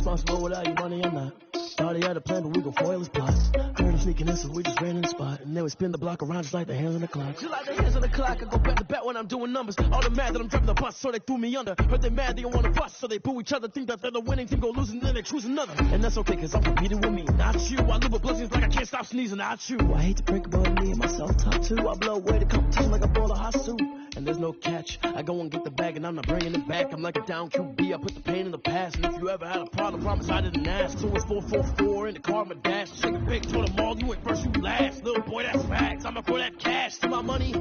responsible without your money or not. Thought he had a plan, but we gon' foil his plots. Heard him sneaking in, so we just ran in the spot. And then we spin the block around just like the hands on the clock. Just like the hands on the clock, I go back to back when I'm doing numbers. All the mad that I'm driving the bus, so they threw me under. Heard they mad, they don't wanna bust, so they boo each other. Think that they're the winning team, go losing, then they choose another. And that's okay, cause I'm competing with me, not you. I live with blessings like I can't stop sneezing, not you. I hate to break about me and myself top two. I blow away the competition like a bowl of hot soup. And there's no catch. I go and get the bag and I'm not bringing it back. I'm like a down QB. I put the pain in the past. And if you ever had a problem, promise I didn't ask. So it's 444 in the car, my dash. Shake a big, told them all, you ain't first, you last. Little boy, that's facts. I'ma throw that cash to my money.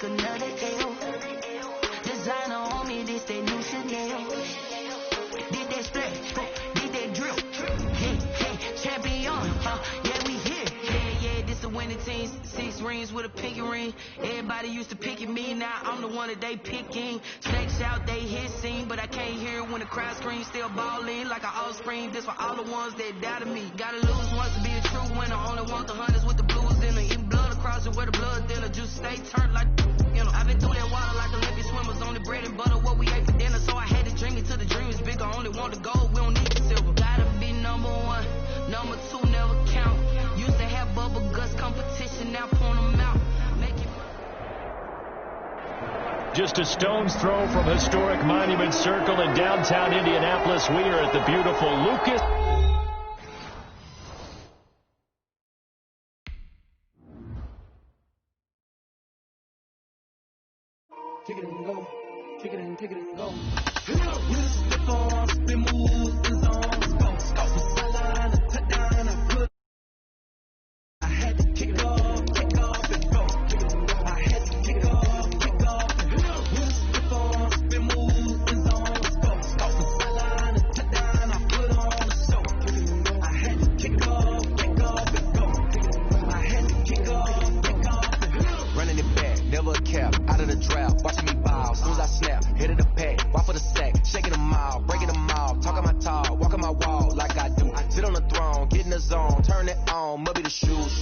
Another L. Designer on me, this that new Chanel. Did that split, did that drill. Hey, champion, yeah, we here. Yeah, this a winning team. 6 rings with a pinky ring. Everybody used to pick at me, now I'm the one that they picking. Snakes out, they hit scene, but I can't hear it when the crowd screams. Still balling like an offspring. This for all the ones that doubted me. Gotta lose once to be a true winner. Only want the hunters with the blues in it. Eating blood across it where the blood thinner. Juice stay turned like. You know, I've been through that water like Olympic swimmers. Only bread and butter, what we ate for dinner. So I had to dream it till the dream is bigger. Only want the gold, we don't need the silver. Gotta be number one, number 2 never count. Used to have bubble guts competition, now point them out. Make it. Just a stone's throw from historic Monument Circle in downtown Indianapolis. We are at the beautiful Lucas. Kick it and go. Kick it and go. I had to kick it off and go. I had to kick it off and go. Spin move and zone. Sideline and touchdown. I put on the show. I had to kick it off and go. I had to kick it off and go. Running it back, never a cap. Out of the drought, watching me ball. As soon as I snap, hit of the pack, walk for the sack, shaking them all, breaking them all, talking my talk, walking my wall like I do. Sit on the throne, get in the zone, turn it on, must be the shoes,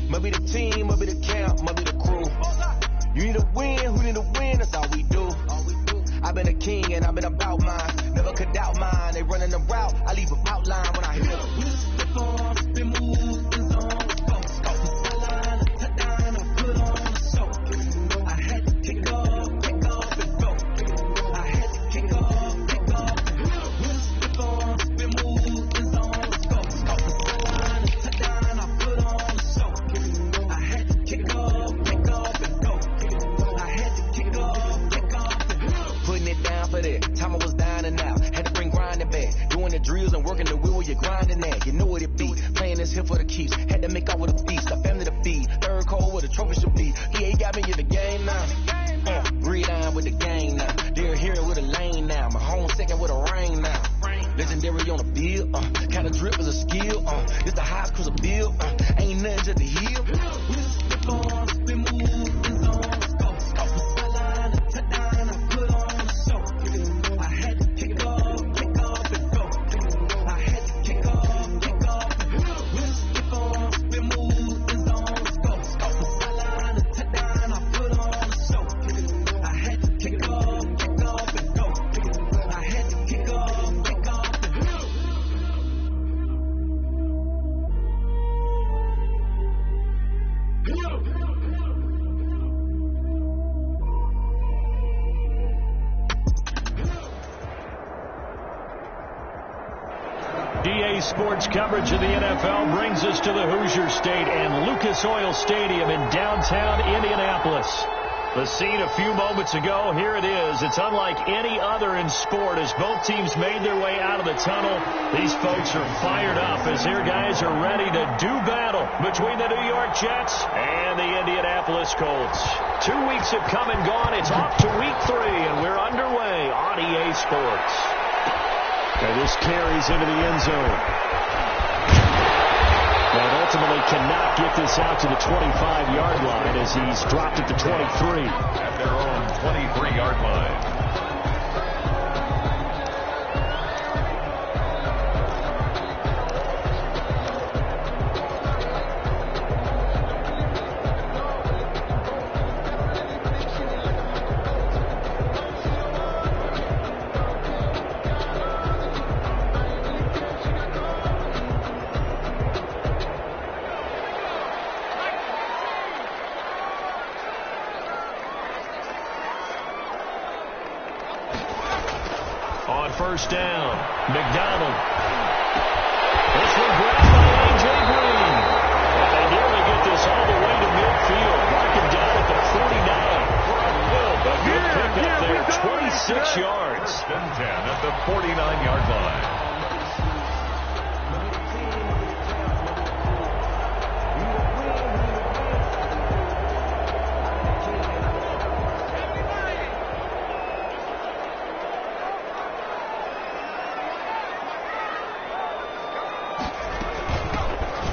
must be the team, must be the camp, must be the crew. You need a win, who need a win? That's all we do. I've been a king and I've been about mine, never could doubt mine. They running the route, I leave an outline when I hit it. Spin move and zone. Time I was dying and out, had to bring grinding back. Doing the drills and working the wheel where you're grinding at. You know what it be, playing this here for the keeps. Had to make out with a feast, a family to feed. Third cold where the trophy should be. EA got me in the game now. Gridiron with the game now. They're here with a lane now. My home second with a rain now. Legendary on the field, kind of drip is a skill. It's the highest cruiser bill, ain't nothing just the hill. Spin move and zone. Sideline and touchdown, I put on the show. I had to kick it off and go. I had to kick off and go. Spin move and zone. Sideline and touchdown, I put on the show. I had to kick it off and go. I had to kick off and go. DA Sports coverage of the NFL brings us to the Hoosier State and Lucas Oil Stadium in downtown Indianapolis. The scene a few moments ago, here it is. It's unlike any other in sport as both teams made their way out of the tunnel. These folks are fired up as their guys are ready to do battle between the New York Jets and the Indianapolis Colts. 2 weeks have come and gone. It's off to week 3, and we're underway on EA Sports. And this carries into the end zone. And ultimately cannot get this out to the 25-yard line as he's dropped at the 23. At their own 23-yard line. On first down, McDonald. This one grabbed by A.J. Green. And they nearly get this all the way to midfield. Marking down at the 49. A good pickup there, 26 yards. 10 at the 49-yard line.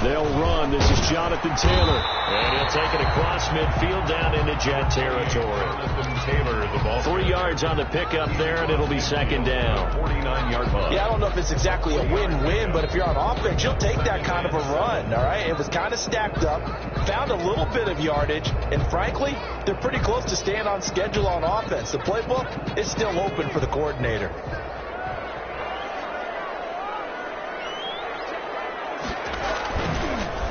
They'll run. This is Jonathan Taylor. And he'll take it across midfield down into Jet territory. Jonathan Taylor, the ball. 3 yards on the pickup there, and it'll be second down. 49-yard line. Yeah, I don't know if it's exactly a win-win, but if you're on offense, you'll take that kind of a run, all right? It was kind of stacked up, found a little bit of yardage, and frankly, they're pretty close to staying on schedule on offense. The playbook is still open for the coordinator.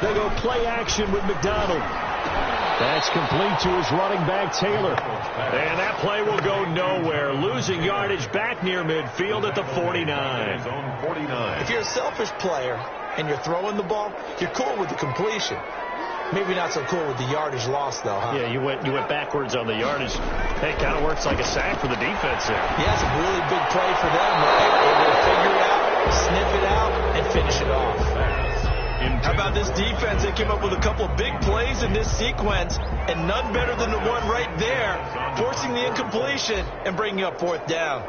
They go play action with McDonald. That's complete to his running back, Taylor. And that play will go nowhere. Losing yardage back near midfield at the 49. Zone 49. If you're a selfish player and you're throwing the ball, you're cool with the completion. Maybe not so cool with the yardage loss, though, huh? Yeah, you went backwards on the yardage. Hey, it kind of works like a sack for the defense there. Yeah, it's a really big play for them, right? Able to figure it out, sniff it out, and finish it off. How about this defense? They came up with a couple of big plays in this sequence, and none better than the one right there, forcing the incompletion and bringing up fourth down.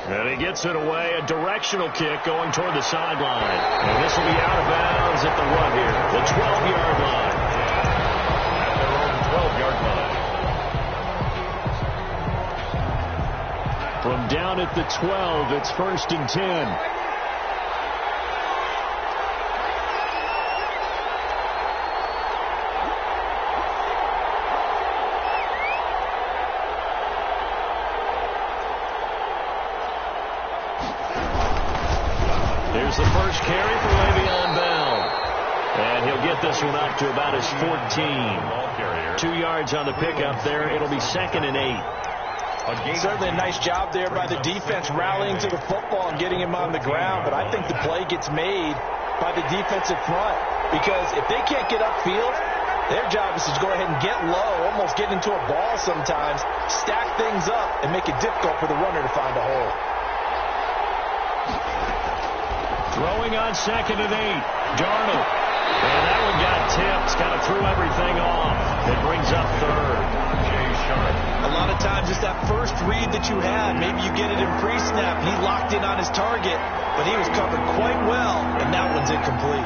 And he gets it away, a directional kick going toward the sideline. And this will be out of bounds at the what here? The 12-yard line. At their own 12-yard line. From down at the 12, it's 1st and 10. There's the first carry for Le'Veon Bell. And he'll get this one up to about his 14. 2 yards on the pickup there. It'll be 2nd and 8. Certainly a nice job there by the defense rallying to the football and getting him on the ground, but I think the play gets made by the defensive front because if they can't get upfield, their job is to go ahead and get low, almost get into a ball sometimes, stack things up, and make it difficult for the runner to find a hole. Throwing on 2nd and 8. Darnold. And that one got tipped. Kind of threw everything off. It brings up 3rd. A lot of times it's that first read that you had. Maybe you get it in pre-snap, and he locked in on his target, but he was covered quite well, and that one's incomplete.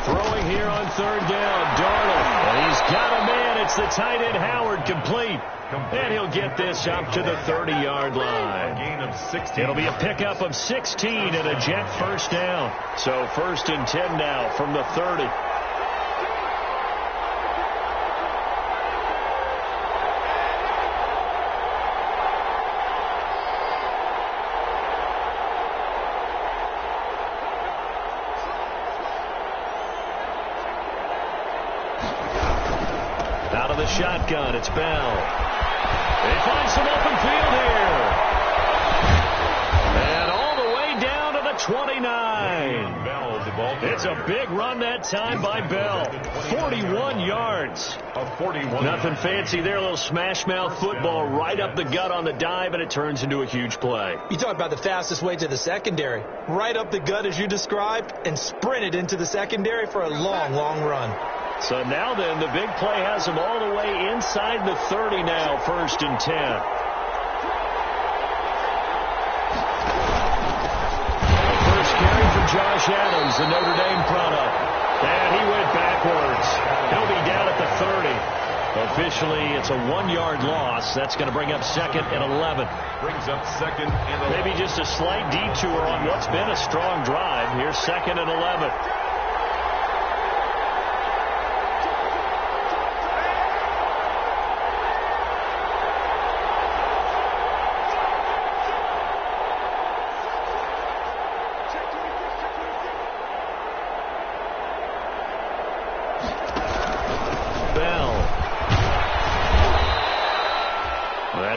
Throwing here on 3rd down. Darnold. And he's got a man. It's the tight end Howard complete. And he'll get this up to the 30-yard line. A gain of 16. It'll be a pickup of 16 and a Jet first down. So 1st and 10 now from the 30. Out of the shotgun, it's Bell. They find some open field here. And all the way down to the 29. Bell, the It's a big run that time by Bell. 41 yards. Nothing fancy there. A little smash mouth football right up the gut on the dive, and it turns into a huge play. You talk about the fastest way to the secondary. Right up the gut as you described and sprinted into the secondary for a long, long run. So now then, the big play has him all the way inside the 30 now, 1st and 10. First carry for Josh Adams, the Notre Dame product. And he went backwards. He'll be down at the 30. Officially, it's a 1-yard loss. That's going to bring up 2nd and 11. Brings up 2nd and 11. Maybe just a slight detour on what's been a strong drive. Here's 2nd and 11.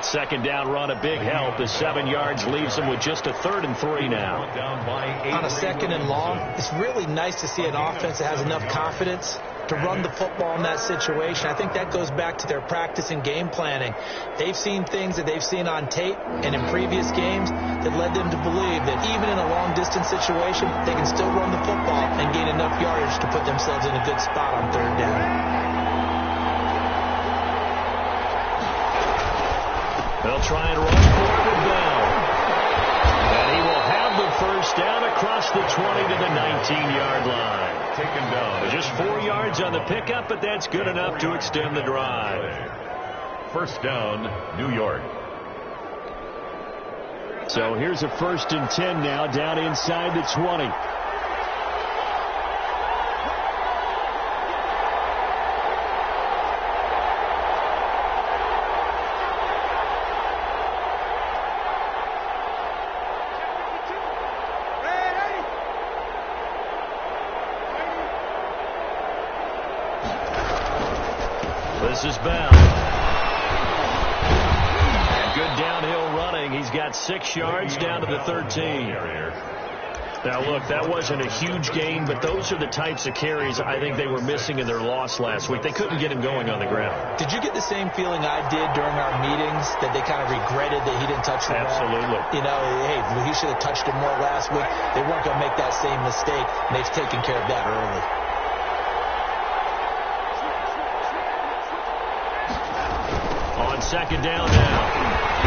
Second down run, a big help. The 7 yards leaves him with just a 3rd and 3 now. On a 2nd and long, it's really nice to see an offense that has enough confidence to run the football in that situation. I think that goes back to their practice and game planning. They've seen things that they've seen on tape and in previous games that led them to believe that even in a long-distance situation, they can still run the football and gain enough yardage to put themselves in a good spot on 3rd down. They'll try and run for it with Bell. And he will have the 1st down across the 20 to the 19-yard line. Taken down. Just 4 yards on the pickup, but that's good enough to extend the drive. 1st down, New York. So here's a 1st and 10 now, down inside the 20. This is Bell. And good downhill running. He's got 6 yards down to the 13. Now, look, that wasn't a huge gain, but those are the types of carries I think they were missing in their loss last week. They couldn't get him going on the ground. Did you get the same feeling I did during our meetings, that they kind of regretted that he didn't touch the ball? Absolutely. You know, hey, he should have touched it more last week. They weren't going to make that same mistake, and they've taken care of that early. On 2nd down now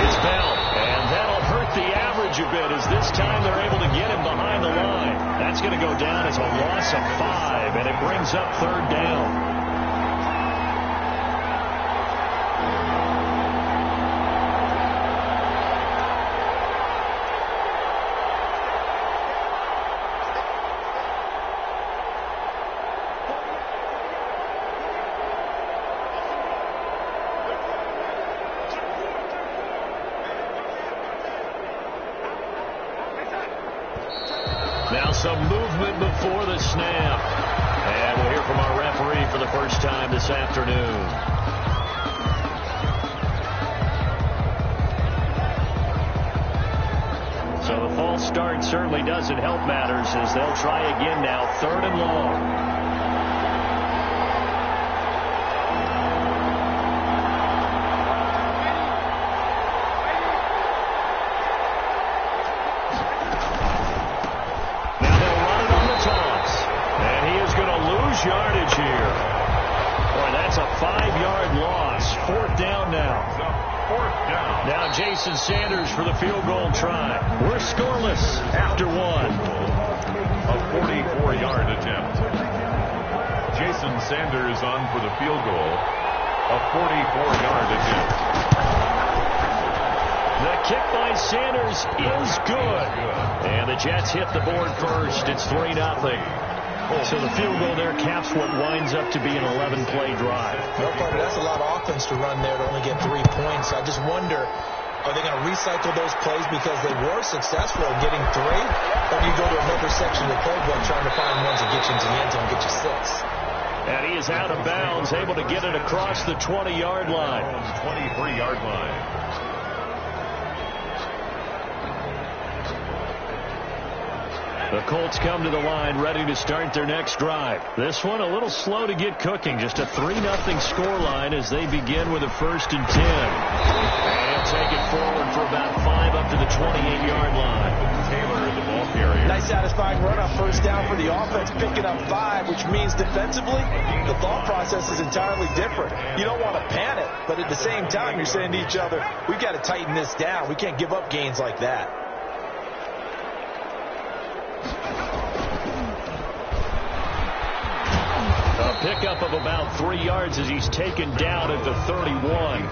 is Bell, and that'll hurt the average a bit as this time they're able to get him behind the line. That's going to go down as a loss of 5, and it brings up 3rd down. Now some movement before the snap. And we'll hear from our referee for the first time this afternoon. So the false start certainly doesn't help matters as they'll try again now, 3rd and long. Yardage here. Boy, that's a 5-yard loss. 4th down now. 4th down. Now Jason Sanders for the field goal try. We're scoreless after 1. A 44-yard attempt. Jason Sanders on for the field goal. A 44-yard attempt. The kick by Sanders is good. And the Jets hit the board first. It's 3-0. So the field goal there caps what winds up to be an 11-play drive. No, Carter, that's a lot of offense to run there to only get 3 points. I just wonder, are they going to recycle those plays because they were successful in getting 3? Or do you go to another section of the playbook trying to find ones that get you into the end zone and get you 6? And he is out of bounds, able to get it across the 20-yard line. 23-yard line. The Colts come to the line ready to start their next drive. This one a little slow to get cooking. Just a 3-0 scoreline as they begin with a 1st and 10. And take it forward for about 5 up to the 28-yard line. Taylor, the ball carrier. Nice satisfying run on 1st down for the offense, picking up 5, which means defensively, the thought process is entirely different. You don't want to panic, but at the same time, you're saying to each other, we've got to tighten this down. We can't give up gains like that. A pickup of about 3 yards as he's taken down at the 31.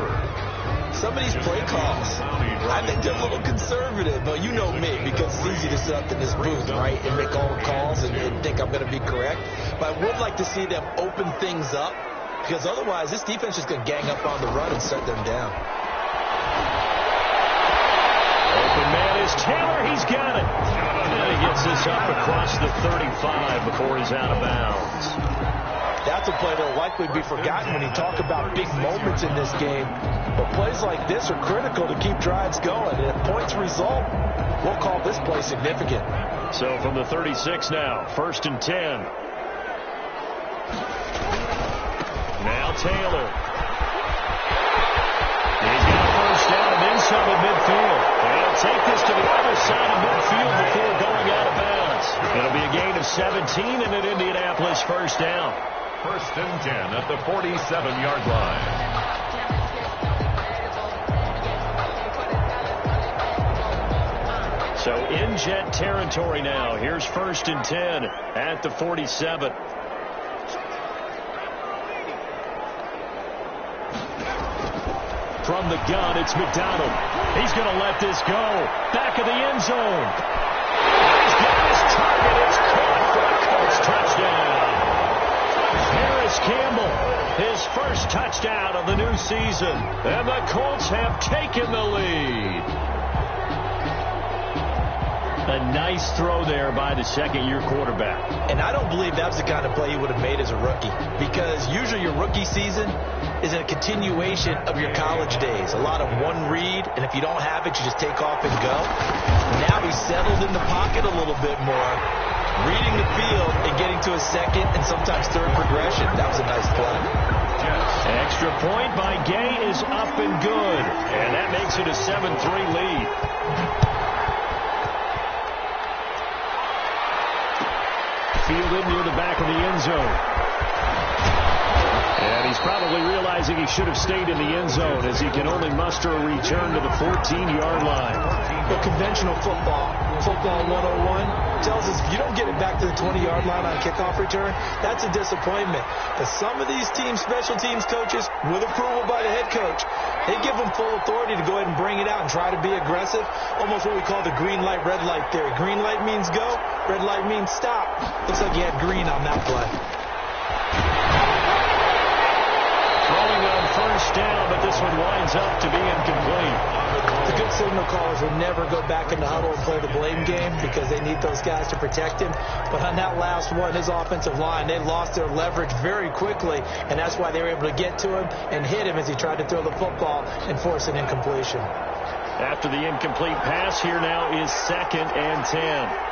Some of these play calls, I think they're a little conservative, but you know me, because it's easy to sit up in this booth, right, and make all the calls and think I'm going to be correct. But I would like to see them open things up, because otherwise this defense is going to gang up on the run and shut them down. Open man is Taylor. He's got it. And he gets this up across the 35 before he's out of bounds. That's a play that will likely be forgotten when you talk about big moments in this game. But plays like this are critical to keep drives going. And if points result, we'll call this play significant. So from the 36 now, 1st and 10. Now Taylor. He's got a 1st down and then some at midfield. And take this to the other side of midfield before going out of bounds. It'll be a gain of 17 and an Indianapolis 1st down. 1st and 10 at the 47-yard line. So in Jet territory now. Here's 1st and 10 at the 47. From the gun, it's McDonald. He's going to let this go. Back of the end zone. He's got his target. It's caught for a Colts touchdown. Harris Campbell, his first touchdown of the new season. And the Colts have taken the lead. A nice throw there by the 2nd-year quarterback. And I don't believe that was the kind of play he would have made as a rookie, because usually your rookie season is a continuation of your college days. A lot of one read, and if you don't have it, you just take off and go. Now he's settled in the pocket a little bit more, reading the field and getting to a 2nd and sometimes 3rd progression. That was a nice play. Extra point by Gay is up and good, and that makes it a 7-3 lead. Fielded near the back of the end zone. And he's probably realizing he should have stayed in the end zone as he can only muster a return to the 14-yard line. But conventional football 101, tells us if you don't get it back to the 20-yard line on kickoff return, that's a disappointment. But some of these teams, special teams coaches, with approval by the head coach, they give them full authority to go ahead and bring it out and try to be aggressive. Almost what we call the green light, red light theory. Green light means go, red light means stop. Looks like you had green on that play. Throwing on 1st down, but this one winds up to be incomplete. The good signal callers will never go back in the huddle and play the blame game because they need those guys to protect him. But on that last one, his offensive line, they lost their leverage very quickly, and that's why they were able to get to him and hit him as he tried to throw the football and force an incompletion. After the incomplete pass, here now is 2nd and 10.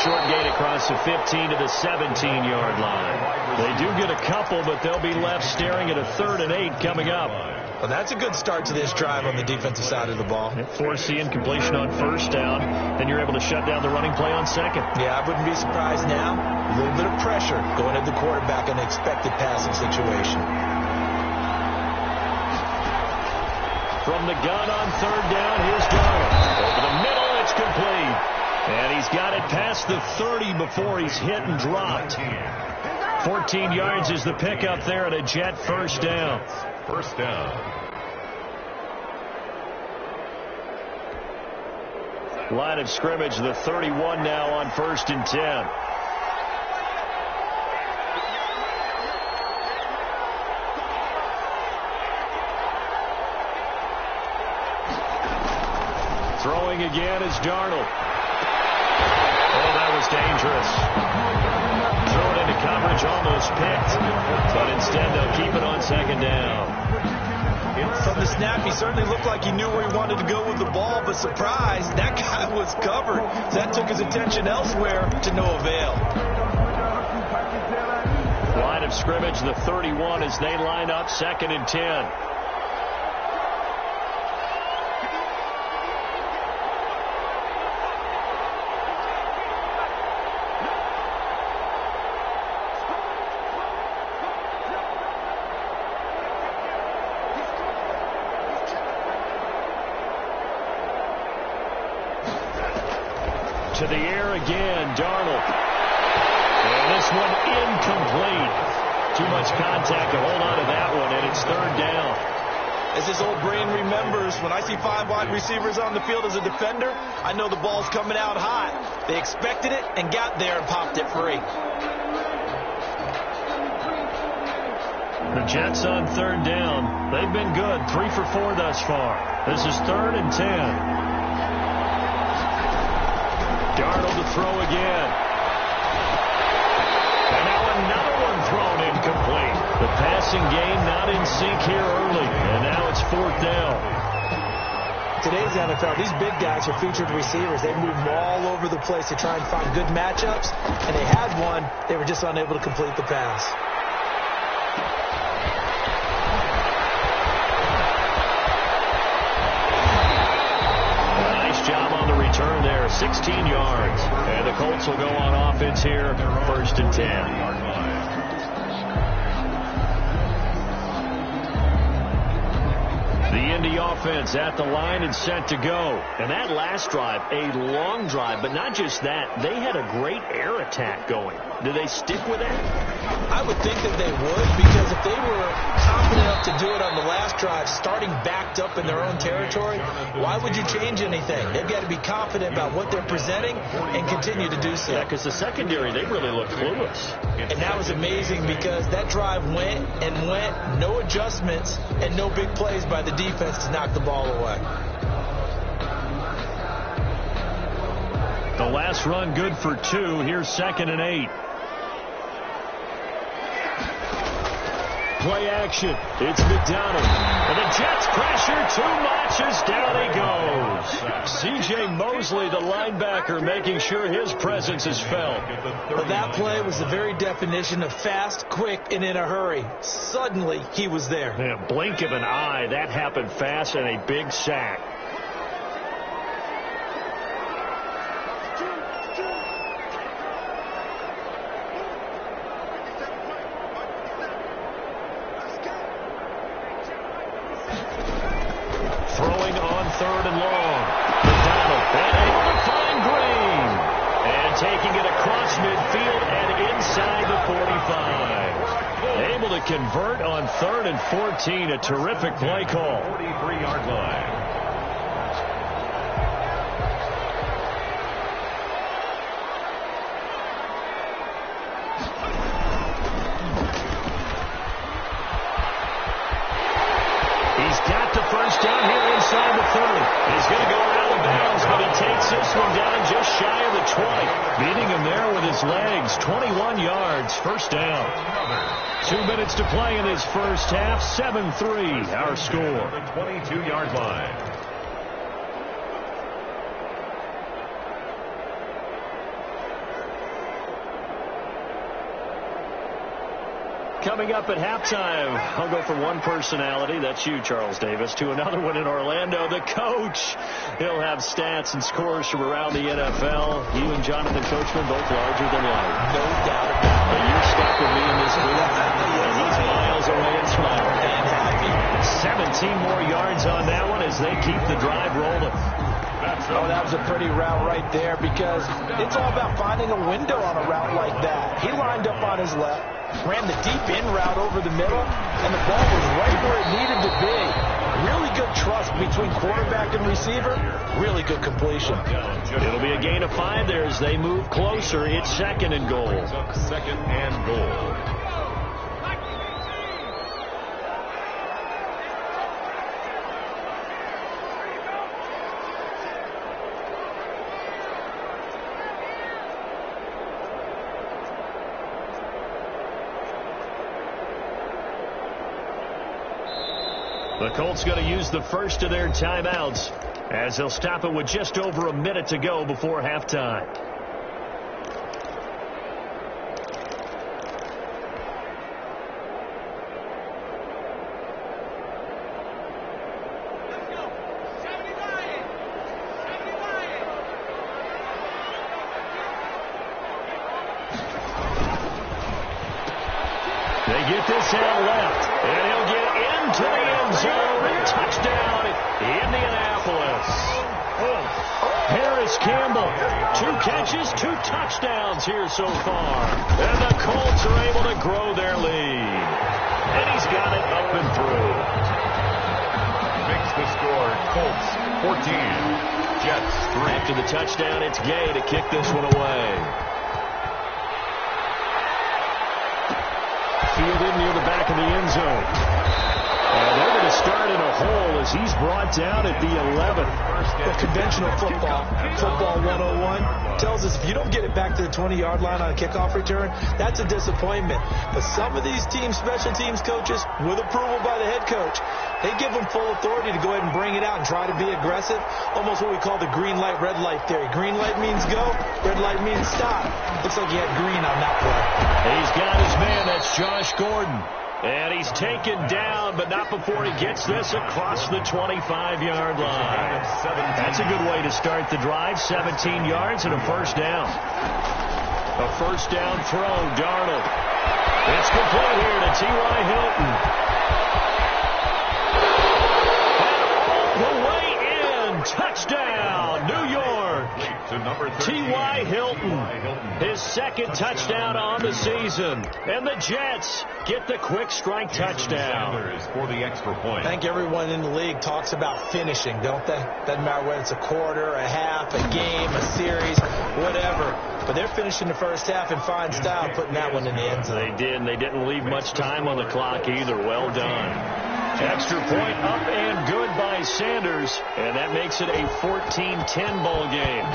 Short gain across the 15 to the 17-yard line. They do get a couple, but they'll be left staring at a 3rd and 8 coming up. Well, that's a good start to this drive on the defensive side of the ball. Force the incompletion on 1st down, then you're able to shut down the running play on 2nd. Yeah, I wouldn't be surprised now. A little bit of pressure going at the quarterback in an expected passing situation. From the gun on 3rd down, here's Darnold. Over the middle, it's complete. And he's got it past the 30 before he's hit and dropped. 14 yards is the pickup there at a Jet 1st down. 1st down. Line of scrimmage, the 31 now on 1st and 10. Throwing again is Darnold. Oh, that was dangerous. Thrown into coverage almost picked, but instead they'll keep it on second down. From the snap, he certainly looked like he knew where he wanted to go with the ball, but surprise, that guy was covered. That took his attention elsewhere to no avail. Line of scrimmage, the 31, as they line up 2nd and 10. To the air again, Darnold. And this one incomplete. Too much contact to hold on to that one, and it's 3rd down. As his old brain remembers, when I see 5 wide receivers on the field as a defender, I know the ball's coming out hot. They expected it and got there and popped it free. The Jets on 3rd down. They've been good, 3 for 4 thus far. This is 3rd and 10. Darnold to throw again. And now another one thrown incomplete. The passing game not in sync here early. And now it's 4th down. Today's NFL, these big guys are featured receivers. They move all over the place to try and find good matchups. And they had one. They were just unable to complete the pass. Job on the return there, 16 yards. And the Colts will go on offense here, 1st and 10. The Indy offense at the line and set to go. And that last drive, a long drive, but not just that. They had a great air attack going. Do they stick with that? I would think that they would, because if they were confident enough to do it on the last drive, starting backed up in their own territory, why would you change anything? They've got to be confident about what they're presenting and continue to do so. Yeah, because the secondary, they really look clueless. And that was amazing, because that drive went and went, no adjustments, and no big plays by the defense to knock the ball away. The last run good for 2. Here's 2nd and 8. Play action. It's McDonald. And the Jets pressure too much as down he goes. C.J. Mosley, the linebacker, making sure his presence is felt. Well, that play was the very definition of fast, quick, and in a hurry. Suddenly, he was there. In a blink of an eye, that happened fast, and a big sack. Throwing on 3rd and long. McDonald, and able to find Green. And taking it across midfield and inside the 45. Able to convert on 3rd and 14. A terrific play call. 43-yard line. First down here inside the 30. He's going to go out of bounds, but he takes this one down just shy of the 20. Beating him there with his legs. 21 yards, first down. 2 minutes to play in his first half. 7-3, our score. The 22-yard line. Coming up at halftime, I'll go from one personality, that's you, Charles Davis, to another one in Orlando, the coach. He'll have stats and scores from around the NFL. You and Jonathan Coachman, both larger than life. No doubt about it. But you're stuck with me in this booth. And he's miles away and smiling. And happy. 17 more yards on that one as they keep the drive rolling. Oh, that was a pretty route right there, because it's all about finding a window on a route like that. He lined up on his left, ran the deep in route over the middle, and the ball was right where it needed to be. Really good trust between quarterback and receiver. Really good completion. It'll be a gain of 5 there as they move closer. It's 2nd and goal. 2nd and goal. The Colts going to use the first of their timeouts as they'll stop it with just over a minute to go before halftime. They get this out left, and he'll get into the end zone. Touchdown, Indianapolis. Harris Campbell, 2 catches, 2 touchdowns here so far. And the Colts are able to grow their lead. And he's got it up and through. Makes the score Colts 14, Jets 3. After the touchdown, it's Gay to kick this one away. Fielded near the back of the end zone. And they're going to start in a hole as he's brought down at the 11th. Well, conventional football 101, tells us if you don't get it back to the 20-yard line on a kickoff return, that's a disappointment. But some of these teams, special teams coaches, with approval by the head coach, they give them full authority to go ahead and bring it out and try to be aggressive. Almost what we call the green light, red light theory. Green light means go, red light means stop. Looks like he had green on that play. He's got his man. That's Josh Gordon. And he's taken down, but not before he gets this across the 25-yard line. That's a good way to start the drive. 17 yards and a first down. A first down throw, Darnold. It's complete here to T.Y. Hilton. And all the way in. Touchdown, New York. T.Y. Hilton, his second touchdown on the season. And the Jets get the quick strike touchdown. For the extra point. I think everyone in the league talks about finishing, don't they? Doesn't matter whether it's a quarter, a half, a game, a series, whatever. But they're finishing the first half in fine style, putting that one in the end zone. They did, and they didn't leave much time on the clock either. Well done. Extra point up and good by Sanders, and that makes it a 14-10 ball game.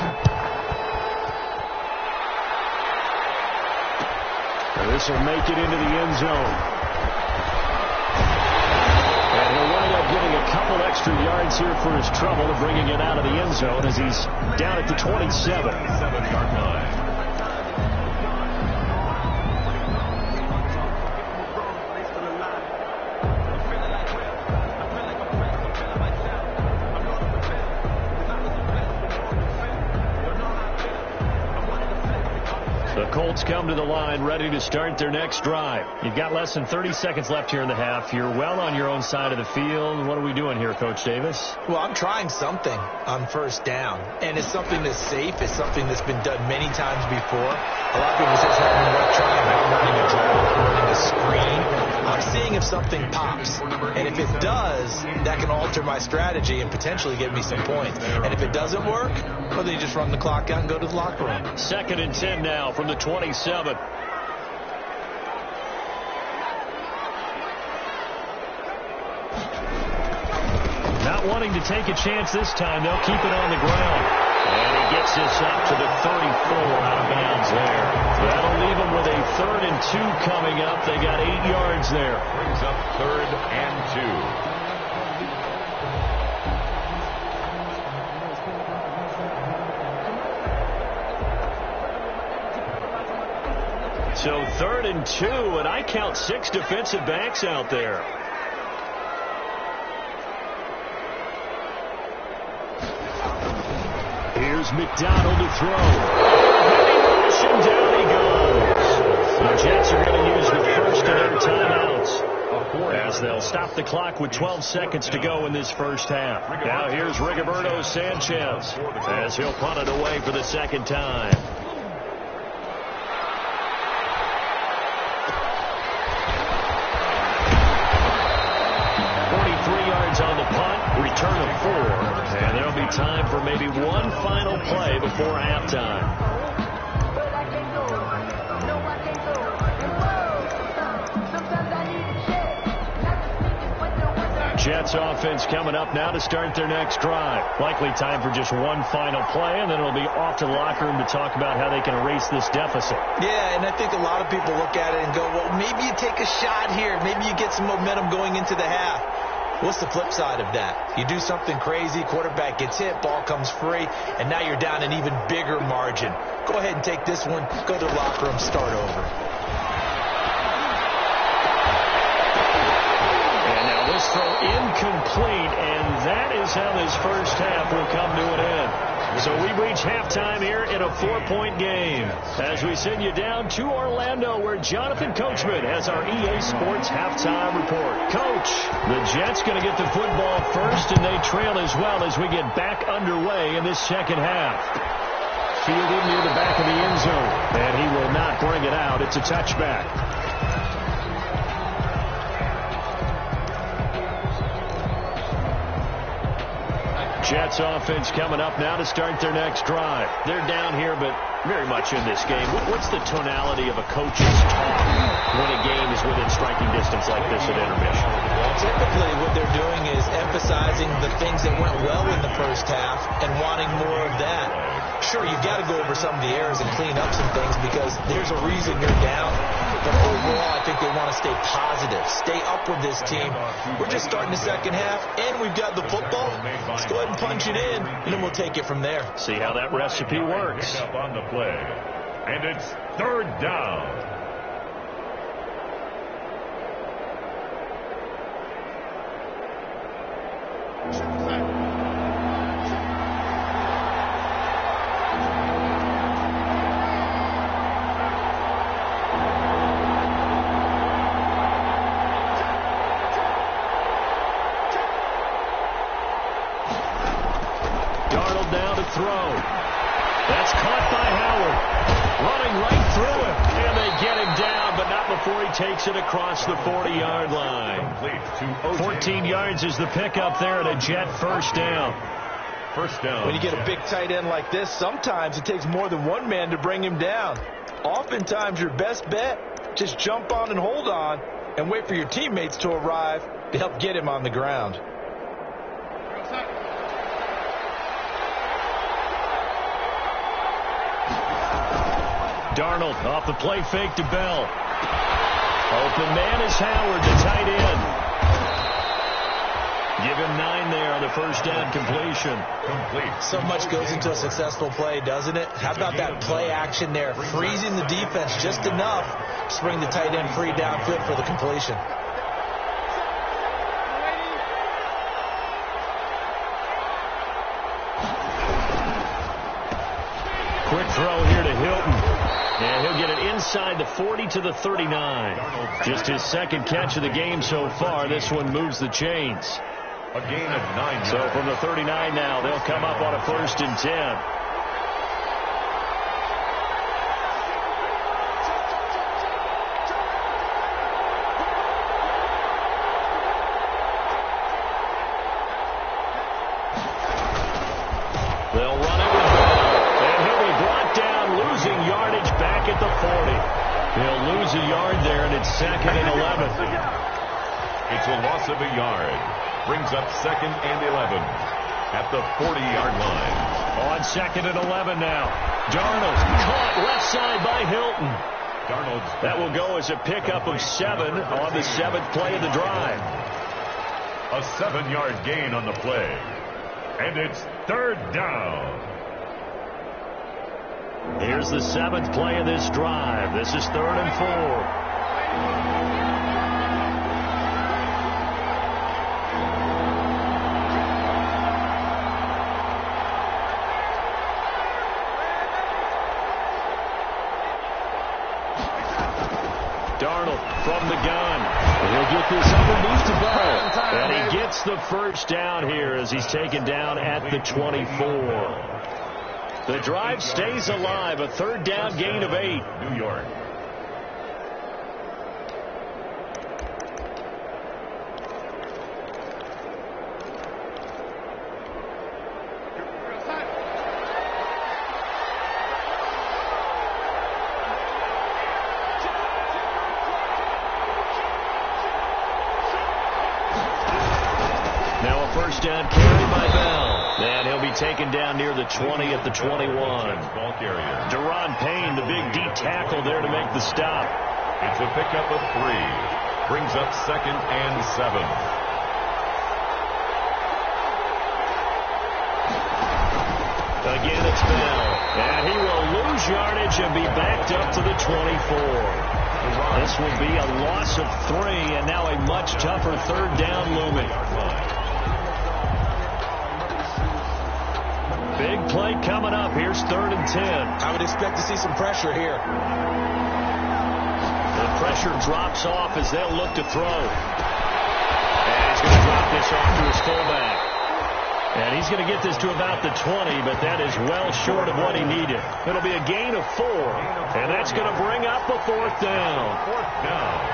This will make it into the end zone. And he'll wind up getting a couple extra yards here for his trouble of bringing it out of the end zone as he's down at the 27. 7-yard line. The Colts come to the line ready to start their next drive. You've got less than 30 seconds left here in the half. You're well on your own side of the field. What are we doing here, Coach Davis? Well, I'm trying something on first down, and it's something that's safe. It's something that's been done many times before. A lot of people say it's not even worth trying. I'm running a draw, running a screen. I'm seeing if something pops, and if it does, that can alter my strategy and potentially get me some points. And if it doesn't work, well, then you just run the clock out and go to the locker room. 2nd and 10 now from the 27. Not wanting to take a chance this time, they'll keep it on the ground. And he gets this up to the 34 out of bounds there. That'll leave them with a 3rd and 2 coming up. They got 8 yards there. Brings up 3rd and 2. So 3rd and 2, and I count 6 defensive backs out there. Here's McDonald to throw. And down he goes. The Jets are going to use the first of their timeouts as they'll stop the clock with 12 seconds to go in this first half. Now here's Rigoberto Sanchez as he'll punt it away for the second time. 43 yards on the punt, return of 4, and there'll be time for maybe one final play before halftime. Jets offense coming up now to start their next drive. Likely time for just one final play, and then it'll be off to the locker room to talk about how they can erase this deficit. Yeah, and I think a lot of people look at it and go, well, maybe you take a shot here. Maybe you get some momentum going into the half. What's the flip side of that? You do something crazy, quarterback gets hit, ball comes free, and now you're down an even bigger margin. Go ahead and take this one, go to the locker room, start over. And now this throw incomplete, and that is how this first half will come to an end. So we reach halftime here in a 4-point game as we send you down to Orlando, where Jonathan Coachman has our EA Sports halftime report. Coach, the Jets going to get the football first, and they trail as well as we get back underway in this second half. Fielded near the back of the end zone, and he will not bring it out. It's a touchback. Jets offense coming up now to start their next drive. They're down here, but very much in this game. What's the tonality of a coach's talk when a game is within striking distance like this at intermission? Well, typically what they're doing is emphasizing the things that went well in the first half and wanting more of that. Sure, you've got to go over some of the errors and clean up some things because there's a reason you're down. But overall, I think they want to stay positive, stay up with this team. We're just starting the second half, and we've got the football. Let's go ahead and punch it in, and then we'll take it from there. See how that recipe works. Up on the play, and it's third down. Throw. That's caught by Howard. Running right through him. And they get him down, but not before he takes it across the 40-yard line. 14 yards is the pickup there at a Jet first down. First down. When you get a big tight end like this, sometimes it takes more than one man to bring him down. Oftentimes, your best bet, just jump on and hold on and wait for your teammates to arrive to help get him on the ground. Darnold off the play fake to Bell. Open man is Howard, the tight end. Give him 9 there on the first down completion. Complete. So much goes into a successful play, doesn't it? How about that play action there? Freezing the defense just enough to bring the tight end free downfield for the completion. Quick throw here to Hilton. And he'll get it inside the 40 to the 39. Just his second catch of the game so far. This one moves the chains. A gain of 9. So from the 39 now, they'll come up on a 1st and 10. They'll run it with Bell. And he'll be brought down, losing yardage back at the 40. He'll lose a yard there, and it's 2nd and 11. It's a loss of a yard. Brings up 2nd and 11 at the 40-yard line. On 2nd and 11 now. Darnold caught left side by Hilton. That will go as a pickup of 7 on the 7th play of the drive. A 7-yard gain on the play. And it's 3rd down. Here's the 7th play of this drive. This is 3rd and 4. Darnold from the gun. He'll get this underneath to Bell. And he gets the first down here as he's taken down at the 24. The drive stays alive. A 3rd down gain of 8. New York. Now a first down carry by Bell. And he'll be taken down near the 20 at the 21. Ball carrier. Deron Payne, the big D tackle there to make the stop. It's a pickup of 3. Brings up 2nd and 7. Again, it's Bell. And he will lose yardage and be backed up to the 24. This will be a loss of 3, and now a much tougher third down looming. Big play coming up. Here's 3rd and 10. I would expect to see some pressure here. The pressure drops off as they'll look to throw. And he's going to drop this off to his fullback. And he's going to get this to about the 20, but that is well short of what he needed. It'll be a gain of 4, and that's going to bring up a 4th down. 4th down.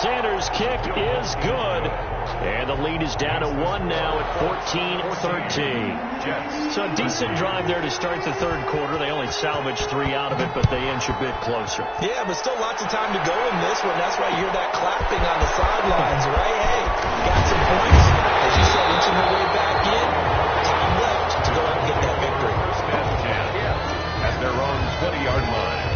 Sanders' kick is good. And the lead is down to 1 now at 14-13. So a decent drive there to start the third quarter. They only salvaged 3 out of it, but they inch a bit closer. Yeah, but still lots of time to go in this one. That's why you hear that clapping on the sidelines, right? Hey, got some points. As you said, inching their way back in. Time left to go out and get that victory. First and 10 at their own 20-yard line.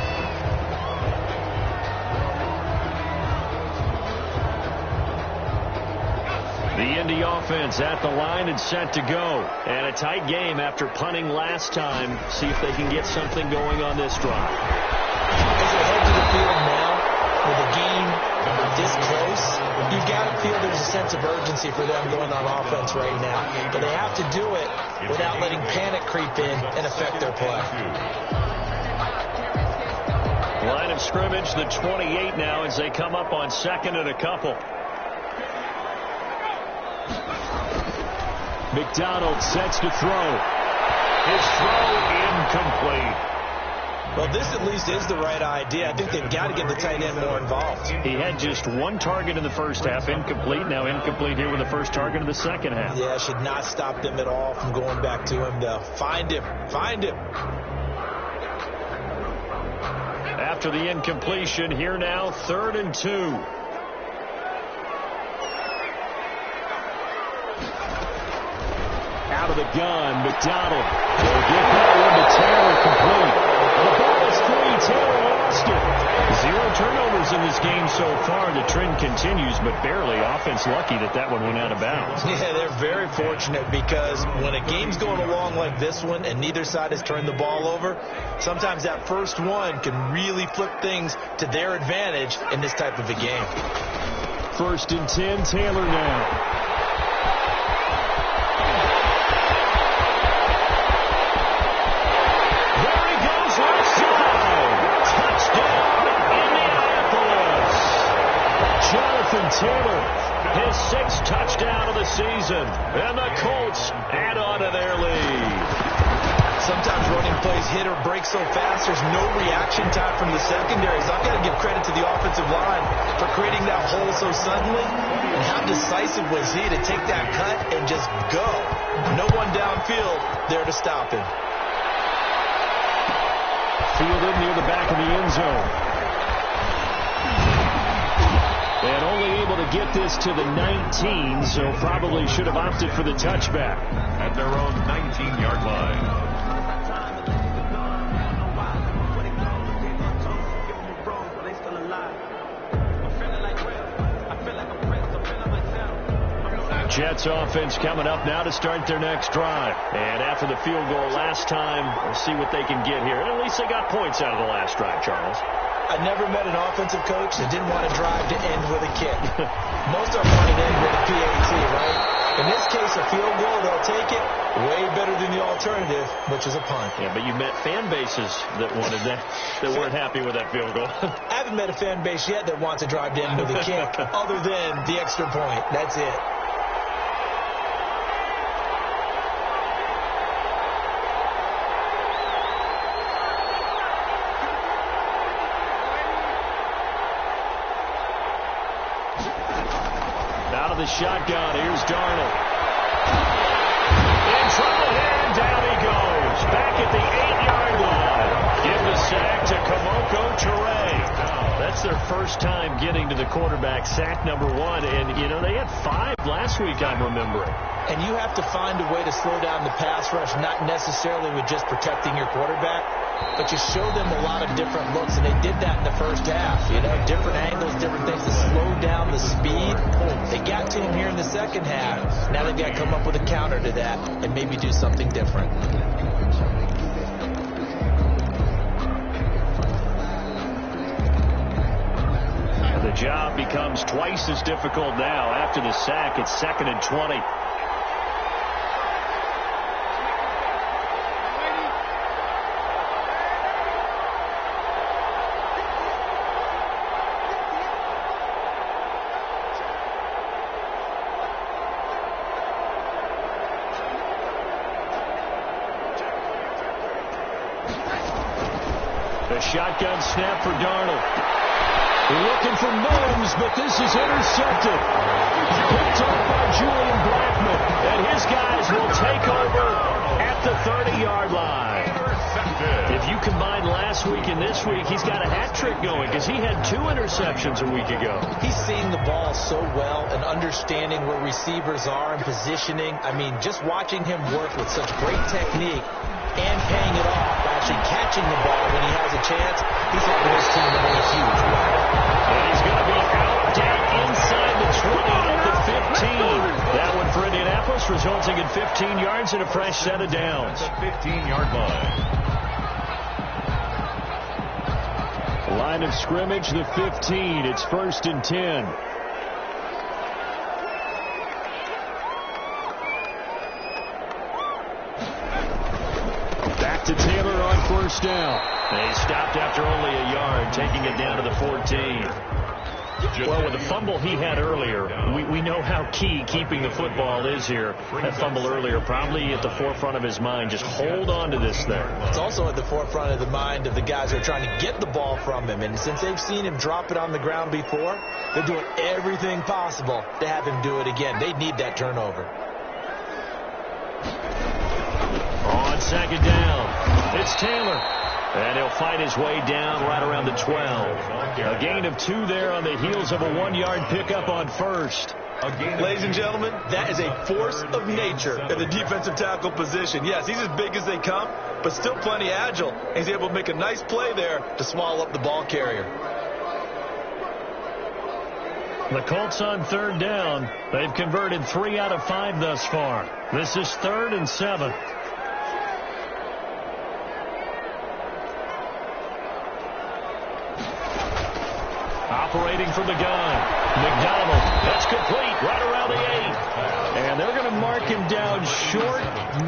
The Indy offense at the line and set to go. And a tight game after punting last time. See if they can get something going on this drive. As they head to the field now, with a game this close, you've got to feel there's a sense of urgency for them going on offense right now. But they have to do it without letting panic creep in and affect their play. Line of scrimmage, the 28 now as they come up on 2nd and a couple. McDonald sets to throw. His throw incomplete. Well, this at least is the right idea. I think they've got to get the tight end more involved. He had just 1 target in the first half, incomplete. Now incomplete here with the first target of the second half. Yeah, should not stop them at all from going back to him, though. Find him. Find him. After the incompletion, here now, 3rd and 2. Out of the gun, McDonald will get that one to Taylor complete. The ball is free. Taylor lost it. 0 turnovers in this game so far. The trend continues, but barely. Offense lucky that one went out of bounds. Yeah, they're very fortunate because when a game's going along like this one and neither side has turned the ball over, sometimes that first one can really flip things to their advantage in this type of a game. 1st and 10, Taylor now. Taylor, his 6th touchdown of the season, and the Colts add on to their lead. Sometimes running plays hit or break so fast, there's no reaction time from the secondaries. I've got to give credit to the offensive line for creating that hole so suddenly. And how decisive was he to take that cut and just go? No one downfield there to stop him. Fielded near the back of the end zone. And only able to get this to the 19, so probably should have opted for the touchback. At their own 19-yard line. Jets offense coming up now to start their next drive. And after the field goal last time, we'll see what they can get here. And at least they got points out of the last drive, Charles. I never met an offensive coach that didn't want to drive to end with a kick. Most of them want to end with a PAT, right? In this case, a field goal, they'll take it. Way better than the alternative, which is a punt. Yeah, but you met fan bases that wanted that weren't happy with that field goal. I haven't met a fan base yet that wants to drive to end with a kick other than the extra point. That's it. The shotgun. Here's Darnold. In trouble here, and down he goes. Back at the 8-yard line. Give the sack to Kamoko Toure. That's their first time getting to the quarterback, sack number 1. And, you know, they had 5 last week, I'm remembering. And you have to find a way to slow down the pass rush, not necessarily with just protecting your quarterback, but you show them a lot of different looks, and they did that in the first half. You know, different angles, different things to slow down the speed. They got to him here in the second half. Now they've got to come up with a counter to that and maybe do something different. The job becomes twice as difficult now. After the sack, it's 2nd and 20. The shotgun snap for Darnold. Looking for Mims, but this is intercepted. Picked up by Julian Blackman. And his guys will take over at the 30-yard line. If you combine last week and this week, he's got a hat trick going because he had 2 interceptions a week ago. He's seeing the ball so well and understanding where receivers are and positioning. I mean, just watching him work with such great technique and paying it off, actually catching the ball when he has a chance, he's helping his team in a huge way. And he's going to be out down inside the 20 at the 15. That one for Indianapolis, resulting in 15 yards and a fresh set of downs. The 15-yard line. Line of scrimmage, the 15. It's 1st and 10. To Taylor on 1st down. They stopped after only a yard, taking it down to the 14. Well, with the fumble he had earlier, we know how key keeping the football is here. That fumble earlier probably at the forefront of his mind. Just hold on to this thing. It's also at the forefront of the mind of the guys who are trying to get the ball from him. And since they've seen him drop it on the ground before, they're doing everything possible to have him do it again. They need that turnover. On 2nd down, it's Taylor. And he'll fight his way down right around the 12. A gain of 2 there on the heels of a 1-yard pickup on 1st. Ladies and gentlemen, that is a force of nature in the defensive tackle position. Yes, he's as big as they come, but still plenty agile. He's able to make a nice play there to swallow up the ball carrier. The Colts on 3rd down. They've converted 3 out of 5 thus far. This is 3rd and 7. Operating from the gun. McDonald. That's complete right around the 8. And they're going to mark him down short,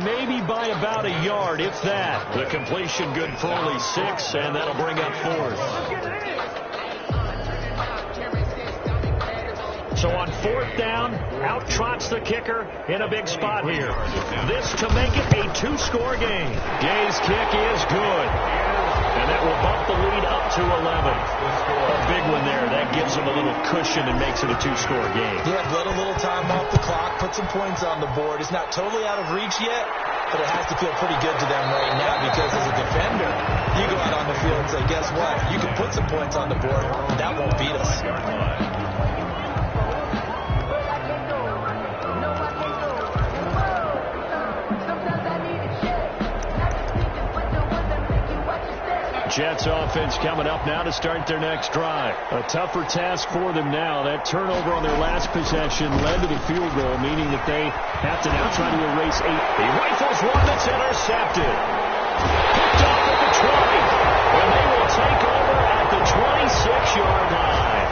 maybe by about a yard, if that. The completion good for only 6, and that'll bring up 4th. So on 4th down, out trots the kicker in a big spot here. This to make it a 2-score game. Gay's kick is good. And that will bump the lead up to 11. A big one there. That gives them a little cushion and makes it a 2-score game. Yeah, let a little time off the clock, put some points on the board. It's not totally out of reach yet, but it has to feel pretty good to them right now because as a defender, you go out on the field and say, guess what? You can put some points on the board. That won't beat us. Jets offense coming up now to start their next drive. A tougher task for them now. That turnover on their last possession led to the field goal, meaning that they have to now try to erase 8. He rifles one that's intercepted. Picked up at the 20. And they will take over at the 26-yard line.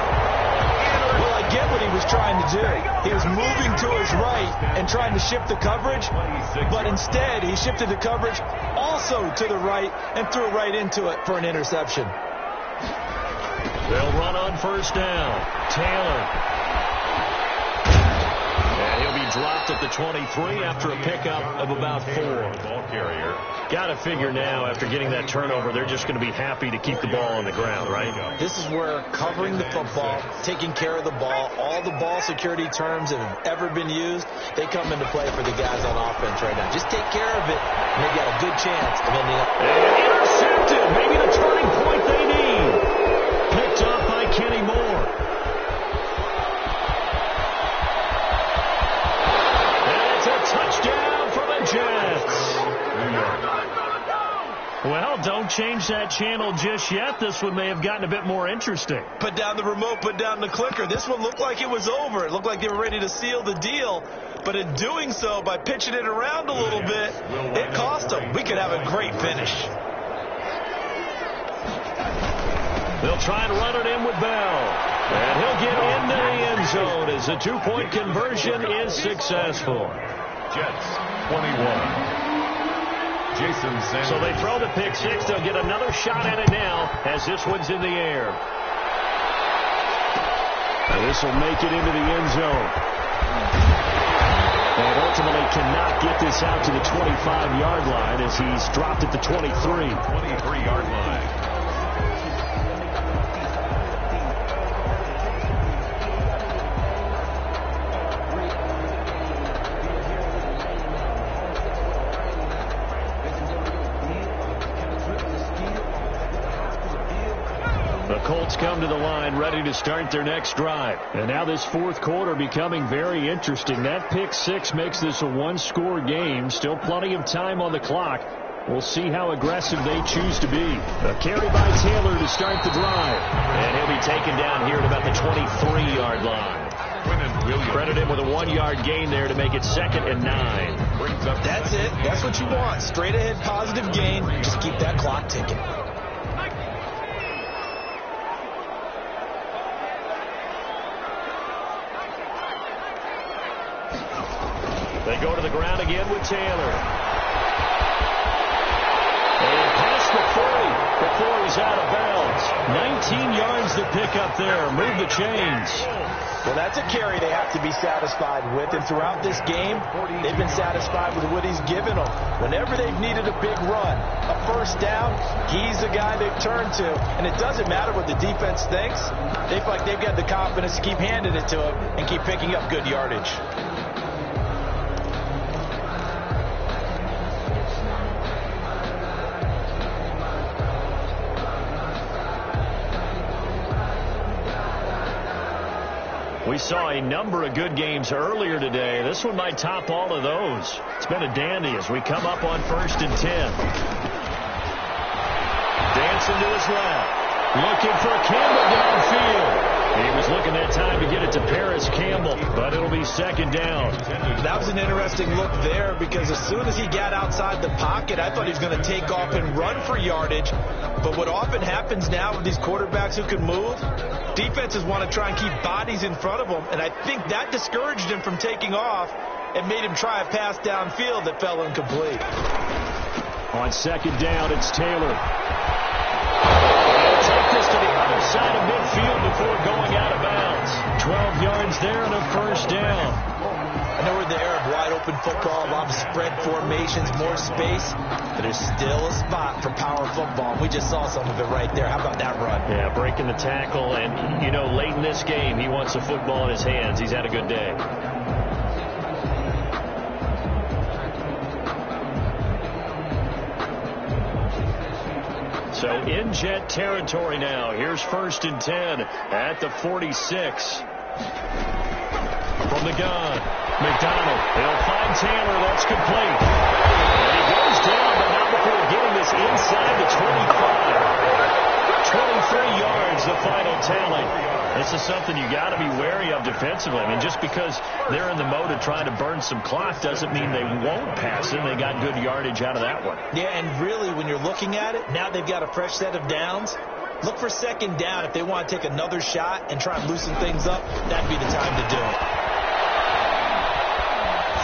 Well, I get what he was trying to do. He was moving to his right and trying to shift the coverage, but instead he shifted the coverage also to the right and threw right into it for an interception. They'll run on 1st down. Taylor. And he'll be dropped at the 23 after a pickup of about 4. Ball carrier. Got to figure now, after getting that turnover, they're just going to be happy to keep the ball on the ground, right? This is where covering the football, taking care of the ball, all the ball security terms that have ever been used, they come into play for the guys on offense right now. Just take care of it, and they've got a good chance of ending up. And intercepted. Maybe the turning point they need. Picked up by Kenny Moore. And it's a Well, don't change that channel just yet. This one may have gotten a bit more interesting. Put down the remote, put down the clicker. This one looked like it was over. It looked like they were ready to seal the deal. But in doing so, by pitching it around a little bit, it cost them. We could have a great finish. They'll try and run it in with Bell. And he'll get into the end zone as the two-point conversion is successful. Jets, 21. Jason Sanders. So they throw the pick six. They'll get another shot at it now as this one's in the air. And this will make it into the end zone. And ultimately cannot get this out to the 25-yard line as he's dropped at the 23. 23-yard line. The Colts come to the line ready to start their next drive. And now this fourth quarter becoming very interesting. That pick six makes this a one-score game. Still plenty of time on the clock. We'll see how aggressive they choose to be. A carry by Taylor to start the drive. And he'll be taken down here at about the 23-yard line. Credit him with a 1-yard gain there to make it 2nd and 9. That's it. That's what you want. Straight ahead positive gain. Just keep that clock ticking. They go to the ground again with Taylor. And past the 40 before he's out of bounds. 19 yards to pick up there. Move the chains. Well, that's a carry they have to be satisfied with. And throughout this game, they've been satisfied with what he's given them. Whenever they've needed a big run, a first down, he's the guy they've turned to. And it doesn't matter what the defense thinks. They feel like they've got the confidence to keep handing it to him and keep picking up good yardage. We saw a number of good games earlier today. This one might top all of those. It's been a dandy as we come up on 1st and 10. Dancing to his left. Looking for Campbell downfield. He was looking that time to get it to Paris Campbell, but it'll be 2nd down. That was an interesting look there because as soon as he got outside the pocket, I thought he was going to take off and run for yardage. But what often happens now with these quarterbacks who can move, defenses want to try and keep bodies in front of them, and I think that discouraged him from taking off and made him try a pass downfield that fell incomplete. On 2nd down, it's Taylor. He'll take this to the other side of midfield before going out of bounds. 12 yards there and a first down. I know we're in the era of wide-open football, a lot of spread formations, more space, but there's still a spot for power football. We just saw some of it right there. How about that run? Yeah, breaking the tackle, and, you know, late in this game, he wants the football in his hands. He's had a good day. So in Jet territory now. Here's 1st and 10 at the 46. From the gun, McDonald. He'll find Taylor. That's complete. And he goes down, but not before getting this inside the 25. 23 yards, the final tally. This is something you got to be wary of defensively. I mean, just because they're in the mode of trying to burn some clock doesn't mean they won't pass it. They got good yardage out of that one. Yeah, and really, when you're looking at it, now they've got a fresh set of downs. Look for 2nd down. If they want to take another shot and try and loosen things up, that'd be the time to do it.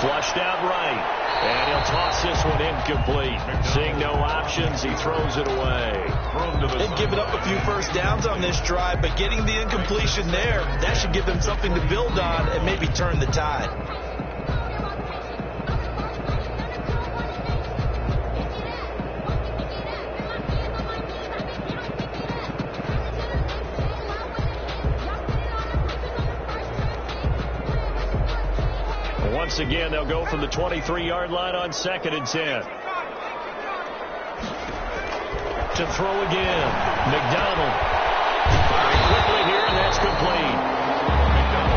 Flushed out right, and he'll toss this one incomplete. Seeing no options, he throws it away. They've given up a few first downs on this drive, but getting the incompletion there, that should give them something to build on and maybe turn the tide. Once again, they'll go from the 23-yard line on 2nd and 10. To throw again. McDonald. Firing quickly here, and that's complete.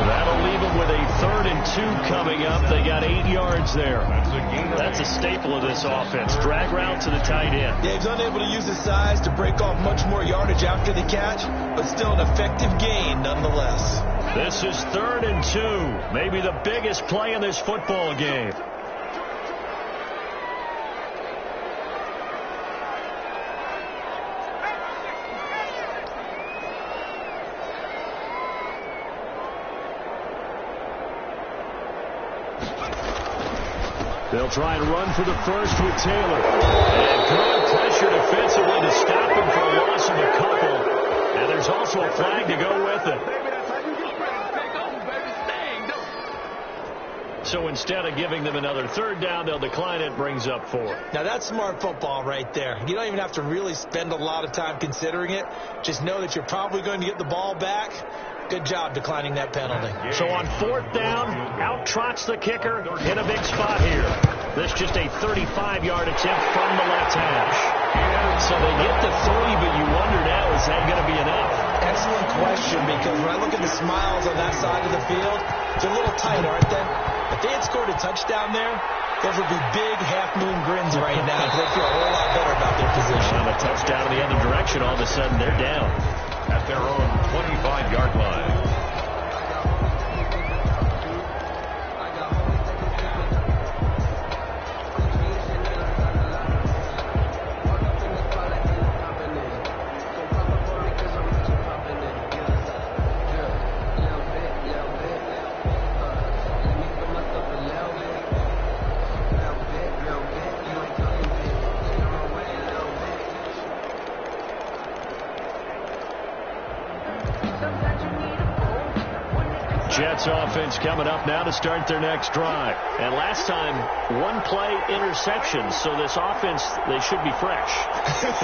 That'll leave him with a 3rd and coming up. They got 8 yards there. That's a staple of this offense. Drag route to the tight end. Yeah, he's unable to use his size to break off much more yardage after the catch, but still an effective gain nonetheless. This is 3rd and 2. Maybe the biggest play in this football game. They'll try and run for the first with Taylor. And good pressure defensively to stop him for a loss of a couple. And there's also a flag to go with it. So instead of giving them another 3rd down, they'll decline it, brings up 4. Now that's smart football right there. You don't even have to really spend a lot of time considering it. Just know that you're probably going to get the ball back. Good job declining that penalty. So on 4th down, out trots the kicker in a big spot here. This just a 35-yard attempt from the left hash. So they get the 3, but you wonder now, is that going to be enough? Excellent question, because when I look at the smiles on that side of the field, they're a little tight, aren't they? If they had scored a touchdown there, those would be big half-moon grins right now, because they feel a whole lot better about their position. And a touchdown in the other direction, all of a sudden they're down at their own 25-yard line. Jets offense coming up now to start their next drive. And last time, 1-play interception. So this offense, they should be fresh.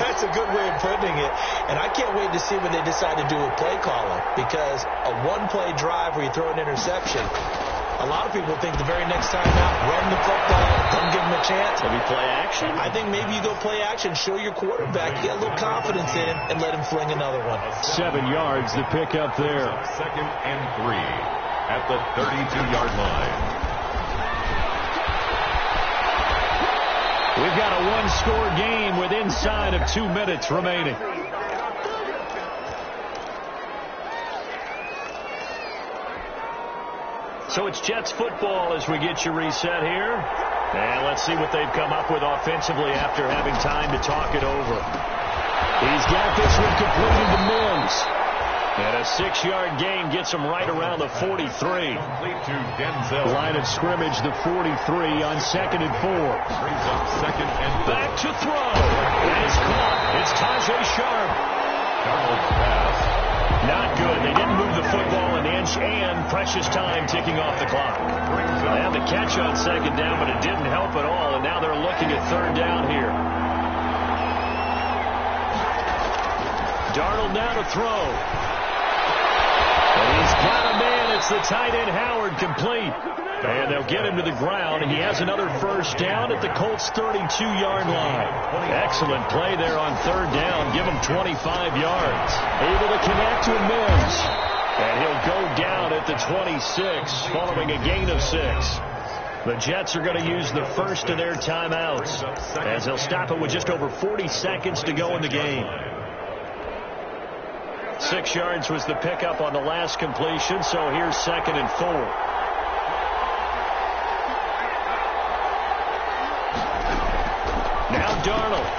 That's a good way of putting it. And I can't wait to see when they decide to do a play calling. Because a 1-play drive where you throw an interception, a lot of people think the very next time out, run the football, don't give them a chance. Maybe play action? I think maybe you go play action, show your quarterback, get a little confidence in him, and let him fling another one. 7 yards to pick up there. 2nd and 3 at the 32-yard line. We've got a 1-score game with inside of 2 minutes remaining. So it's Jets football as we get you reset here. And let's see what they've come up with offensively after having time to talk it over. He's got this one completed to Mims. And a 6-yard gain gets him right around the 43. Complete to Denzel. Line of scrimmage, the 43 on 2nd and 4. Brings up 2nd and 4. Back to throw. And it's caught. It's Tajay Sharp. Darnold's pass. Not good. They didn't move the football an inch, and precious time ticking off the clock. They had the catch on 2nd down, but it didn't help at all, and now they're looking at 3rd down here. Darnold now to throw. And he's got a man. It's the tight end Howard, complete. And they'll get him to the ground, and he has another 1st down at the Colts' 32-yard line. Excellent play there on 3rd down. Give him 25 yards. Able to connect to Mims. And he'll go down at the 26 following a gain of 6. The Jets are going to use the first of their timeouts as they'll stop it with just over 40 seconds to go in the game. 6 yards was the pickup on the last completion, so here's 2nd and 4. Now Darnold.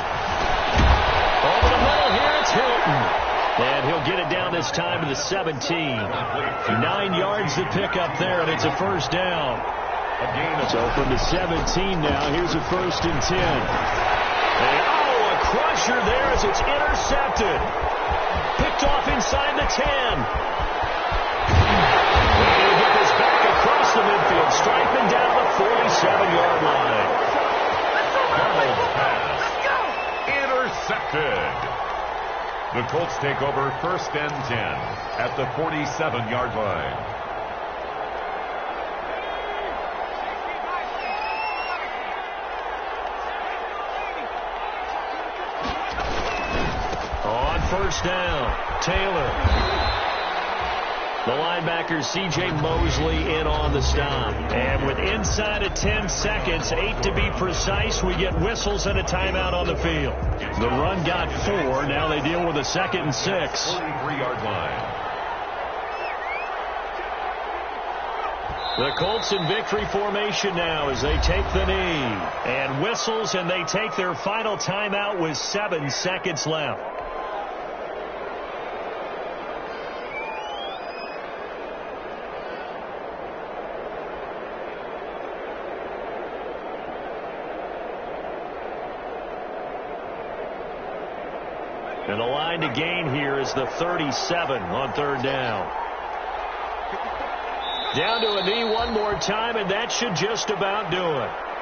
Over the middle here, it's Hilton. And he'll get it down this time to the 17. 9 yards to pick up there, and it's a 1st down. So from the 17 now, here's a 1st and 10. And, a crusher there as it's intercepted. Picked off inside the 10. And he'll get this back across the midfield, striking down the 47-yard line. Darnold's pass. Intercepted. The Colts take over 1st and 10 at the 47-yard line. On 1st down, Taylor. The linebacker C.J. Mosley in on the stop. And with inside of 10 seconds, 8 to be precise, we get whistles and a timeout on the field. The run got 4. Now they deal with a 2nd and 6. 43-yard line. The Colts in victory formation now as they take the knee. And whistles, and they take their final timeout with 7 seconds left. And the line to gain here is the 37 on 3rd down. Down to a knee one more time, and that should just about do it.